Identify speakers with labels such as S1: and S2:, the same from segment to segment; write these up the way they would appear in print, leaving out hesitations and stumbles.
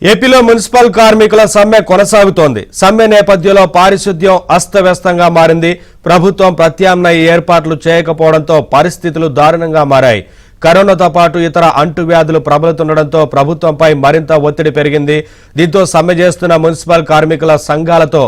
S1: ఏపీలో మున్సిపల్ కార్మికుల సమ్మె కొనసాగుతోంది. సమ్మె నేపథ్యంలో పారిశుద్ధ్యం అస్తవ్యస్తంగా మారింది. ప్రభుత్వం ప్రత్యామ్నాయ ఏర్పాట్లు చేయకపోవడంతో పరిస్థితులు దారుణంగా మారాయి. కరోనాతో పాటు ఇతర అంటువ్యాధులు ప్రబలుతుండటంతో ప్రభుత్వంపై మరింత ఒత్తిడి పెరిగింది. దీంతో సమ్మె చేస్తున్న మున్సిపల్ కార్మికుల సంఘాలతో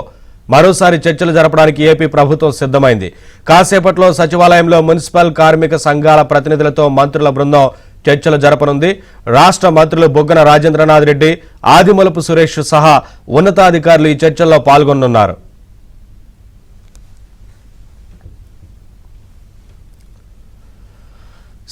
S1: మరోసారి చర్చలు జరపడానికి ఏపీ ప్రభుత్వం సిద్ధమైంది. కాసేపట్లో సచివాలయంలో మున్సిపల్ కార్మిక సంఘాల ప్రతినిధులతో మంత్రుల బృందం చర్చలు జరపనుంది. రాష్ట్ర మంత్రులు బుగ్గన రాజేంద్రనాథ్ రెడ్డి, ఆదిమూలపు సురేష్ సహా ఉన్నతాధికారులు ఈ చర్చల్లో పాల్గొనున్నారు.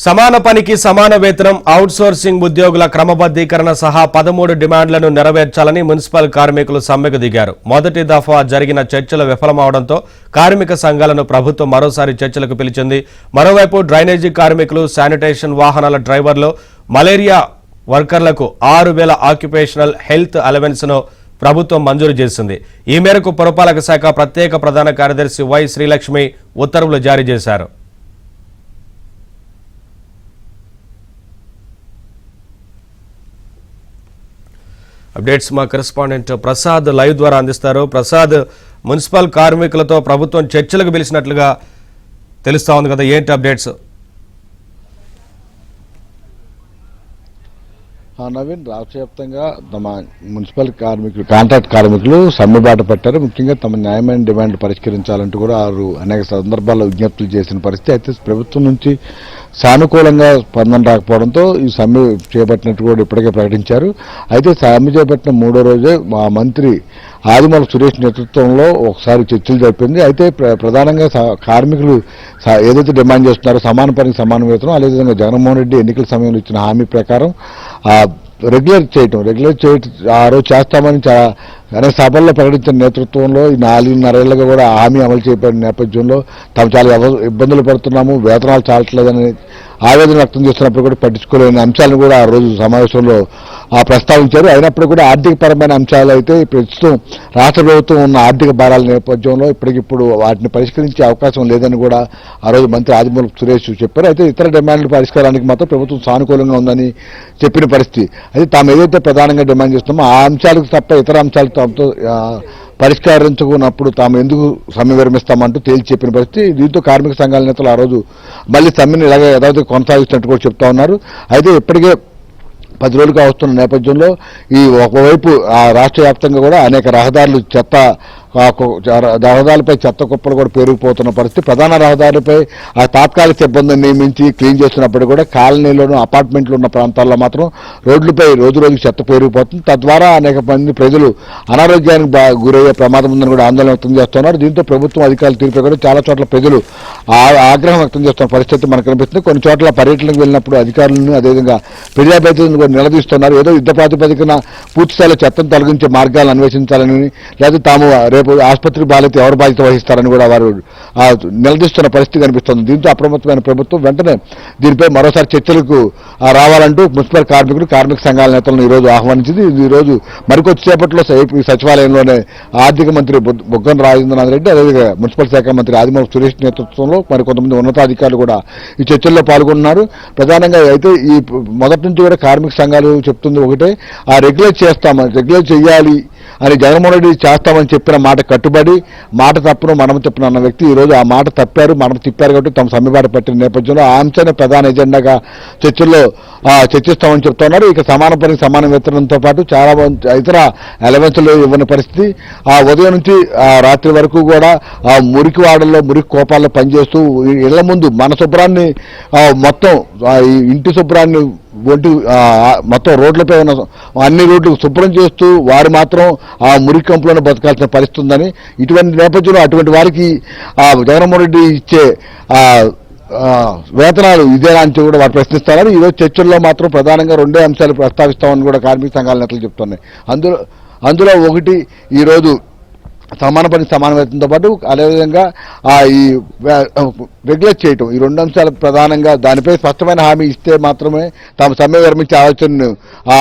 S1: సమాన పనికి సమాన వేతనం, అవుట్సోర్సింగ్ ఉద్యోగుల క్రమబద్దీకరణ సహా 13 డిమాండ్లను నెరవేర్చాలని మున్సిపల్ కార్మికులు సమ్మెకు దిగారు. మొదటి దఫా జరిగిన చర్చలు విఫలమవడంతో కార్మిక సంఘాలను ప్రభుత్వం మరోసారి చర్చలకు పిలిచింది. మరోవైపు డ్రైనేజీ కార్మికులు, శానిటేషన్ వాహనాల డ్రైవర్లు, మలేరియా వర్కర్లకు 6,000 ఆక్యుపేషనల్ హెల్త్ అలవెన్స్ ను ప్రభుత్వం మంజూరు చేసింది. ఈ మేరకు పురపాలక శాఖ ప్రత్యేక ప్రధాన కార్యదర్శి వై శ్రీలక్ష్మి ఉత్తర్వులు జారీ చేశారు. అప్డేట్స్ మా కరెస్పాండెంట్ ప్రసాద్ లైవ్ ద్వారా అందిస్తారు. ప్రసాద్, మున్సిపల్ కార్మికులతో ప్రభుత్వం చర్చలకు పిలిచినట్లుగా తెలుస్తా ఉంది కదా, ఏంటి అప్డేట్స్?
S2: నవీన్, రాష్ట్ర వ్యాప్తంగా తమ మున్సిపల్ కార్మికులు, కాంట్రాక్ట్ కార్మికులు సమ్మెబాట పెట్టారు. ముఖ్యంగా తమ న్యాయమైన డిమాండ్లు పరిష్కరించాలంటూ కూడా వారు అనేక సందర్భాల్లో విజ్ఞప్తులు చేసిన పరిస్థితి. అయితే ప్రభుత్వం నుంచి సానుకూలంగా స్పందన రాకపోవడంతో ఈ సమ్మె చేపట్టినట్టు కూడా ఇప్పటికే ప్రకటించారు. అయితే సమ్మె చేపట్టిన 3వ రోజే మా మంత్రి ఆదిమూలపు సురేష్ నేతృత్వంలో ఒకసారి చర్చలు జరిపింది. అయితే ప్రధానంగా కార్మికులు ఏదైతే డిమాండ్ చేస్తున్నారో సమాన పనికి సమాన వేతనం, అదేవిధంగా జగన్మోహన్ రెడ్డి ఎన్నికల సమయంలో ఇచ్చిన హామీ ప్రకారం రెగ్యులర్ చేయటం ఆ రోజు చేస్తామని అనేక సభల్లో ప్రకటించిన నేతృత్వంలో ఈ 4.5 ఏళ్లుగా కూడా హామీ అమలు చేయబడిన నేపథ్యంలో తాము చాలా ఇబ్బందులు పడుతున్నాము, వేతనాలు చాలట్లేదని ఆవేదన వ్యక్తం చేస్తున్నప్పుడు కూడా పట్టించుకోలేని అంశాలను కూడా ఆ రోజు సమావేశంలో ప్రస్తావించారు. అయినప్పుడు కూడా ఆర్థికపరమైన అంశాలు అయితే ప్రస్తుతం రాష్ట్ర ప్రభుత్వం ఉన్న ఆర్థిక భారాల నేపథ్యంలో ఇప్పటికిప్పుడు వాటిని పరిష్కరించే అవకాశం లేదని కూడా ఆ రోజు మంత్రి ఆదిమూలపు సురేష్ చెప్పారు. అయితే ఇతర డిమాండ్ల పరిష్కారానికి మాత్రం ప్రభుత్వం సానుకూలంగా ఉందని చెప్పిన పరిస్థితి. అయితే తాము ఏదైతే ప్రధానంగా డిమాండ్ చేస్తున్నామో ఆ అంశాలకు తప్ప ఇతర అంశాలకు తమతో పరిష్కరించుకున్నప్పుడు తాము ఎందుకు సమ్మె విరమిస్తామంటూ తేల్చి చెప్పిన పరిస్థితి. దీంతో కార్మిక సంఘాల నేతలు ఆ రోజు మళ్లీ సమ్మెను ఇలాగే యథావిధిగా కొనసాగిస్తున్నట్టు కూడా చెప్తా ఉన్నారు. అయితే ఇప్పటికే 10 రోజులుగా వస్తున్న నేపథ్యంలో ఈ ఒకవైపు రాష్ట్ర వ్యాప్తంగా కూడా అనేక రహదారులపై చెత్త కుప్పలు కూడా పెరిగిపోతున్న పరిస్థితి. ప్రధాన రహదారులపై ఆ తాత్కాలిక సిబ్బందిని నియమించి క్లీన్ చేస్తున్నప్పుడు కూడా కాలనీలోను, అపార్ట్మెంట్లు ఉన్న ప్రాంతాల్లో మాత్రం రోడ్లపై రోజు రోజుకి చెత్త పెరిగిపోతుంది. తద్వారా అనేక మంది ప్రజలు అనారోగ్యానికి గురయ్యే ప్రమాదం ఉందని కూడా ఆందోళన వ్యక్తం చేస్తున్నారు. దీంతో ప్రభుత్వం అధికారులు తీరుపై కూడా చాలా చోట్ల ప్రజలు ఆగ్రహం వ్యక్తం చేస్తున్న పరిస్థితి మనకు కనిపిస్తుంది. కొన్ని చోట్ల పర్యటనకు వెళ్ళినప్పుడు అధికారులను, అదేవిధంగా ప్రజాప్రతినిధులను కూడా నిలదీస్తున్నారు. ఏదో యుద్ధ ప్రాతిపదికన పూర్తిస్థాయిలో చెత్తను తొలగించే మార్గాలను అన్వేషించాలని, లేదా తాము రేపు ఆసుపత్రి బాధ్యత ఎవరు బాధ్యత వహిస్తారని కూడా వారు నిలదీస్తున్న పరిస్థితి కనిపిస్తుంది. దీంతో అప్రమత్తమైన ప్రభుత్వం వెంటనే దీనిపై మరోసారి చర్చలకు రావాలంటూ మున్సిపల్ కార్మికులు, కార్మిక సంఘాల నేతలను ఈరోజు ఆహ్వానించింది. ఈరోజు మరికొద్దిసేపట్లో సచివాలయంలోనే ఆర్థిక మంత్రి బుగ్గన రాజేంద్రనాథ్ రెడ్డి, అదేవిధంగా మున్సిపల్ శాఖ మంత్రి ఆదిమూలపు సురేష్ నేతృత్వంలో మరికొంతమంది ఉన్నతాధికారులు కూడా ఈ చర్చల్లో పాల్గొన్నారు. ప్రధానంగా అయితే ఈ మొదటి నుంచి కూడా కార్మిక సంఘాలు చెప్తుంది ఒకటే, రెగ్యులేట్ చేయాలి అని జగన్మోహన్ రెడ్డి చేస్తామని చెప్పిన మాట కట్టుబడి, మాట తప్పును మనం తిప్పును అన్న వ్యక్తి ఈరోజు ఆ మాట తప్పారు, మనం తిప్పారు కాబట్టి తమ సమ్మెబాట పట్టిన నేపథ్యంలో ఆ అంశాన్ని ప్రధాన ఎజెండాగా చర్చల్లో చర్చిస్తామని చెప్తున్నారు. ఇక సమాన పనికి సమాన వేతనంతో పాటు చాలా ఇతర అలవెన్స్లు ఇవ్వని పరిస్థితి. ఉదయం నుంచి రాత్రి వరకు కూడా మురికి వాడల్లో, మురికి కోపాల్లో పనిచేస్తూ ఇళ్ల ముందు మన శుభ్రాన్ని మొత్తం ఇంటి శుభ్రాన్ని మొత్తం రోడ్లపై ఉన్న అన్ని రోడ్లు శుభ్రం చేస్తూ వారు మాత్రం ఆ మురికి కంపులోనే బతకాల్సిన పరిస్థితి ఉందని, ఇటువంటి నేపథ్యంలో అటువంటి వారికి జగన్మోహన్ రెడ్డి ఇచ్చే వేతనాలు ఇదేనా అని కూడా వారు ప్రశ్నిస్తున్నారు. ఈరోజు చర్చల్లో మాత్రం ప్రధానంగా 2 అంశాలు ప్రస్తావిస్తామని కూడా కార్మిక సంఘాల నేతలు చెప్తున్నాయి. అందులో ఒకటి ఈరోజు సమాన పని సమాన వేతనంతో పాటు అదేవిధంగా ఈ రెగ్యులేట్ చేయటం, ఈ 2 అంశాలు ప్రధానంగా. దానిపై స్పష్టమైన హామీ ఇస్తే మాత్రమే తాము సమ్మె విరమించే ఆలోచనను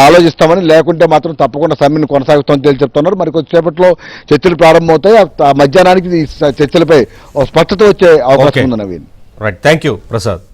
S2: ఆలోచిస్తామని, లేకుంటే మాత్రం తప్పకుండా సమ్మెను కొనసాగుతామని చెప్తున్నారు. మరి కొద్దిసేపట్లో చర్చలు ప్రారంభమవుతాయి. మధ్యాహ్నానికి ఈ చర్చలపై స్పష్టత వచ్చే అవకాశం ఉంది. Naveen,
S1: right, thank you Prasad.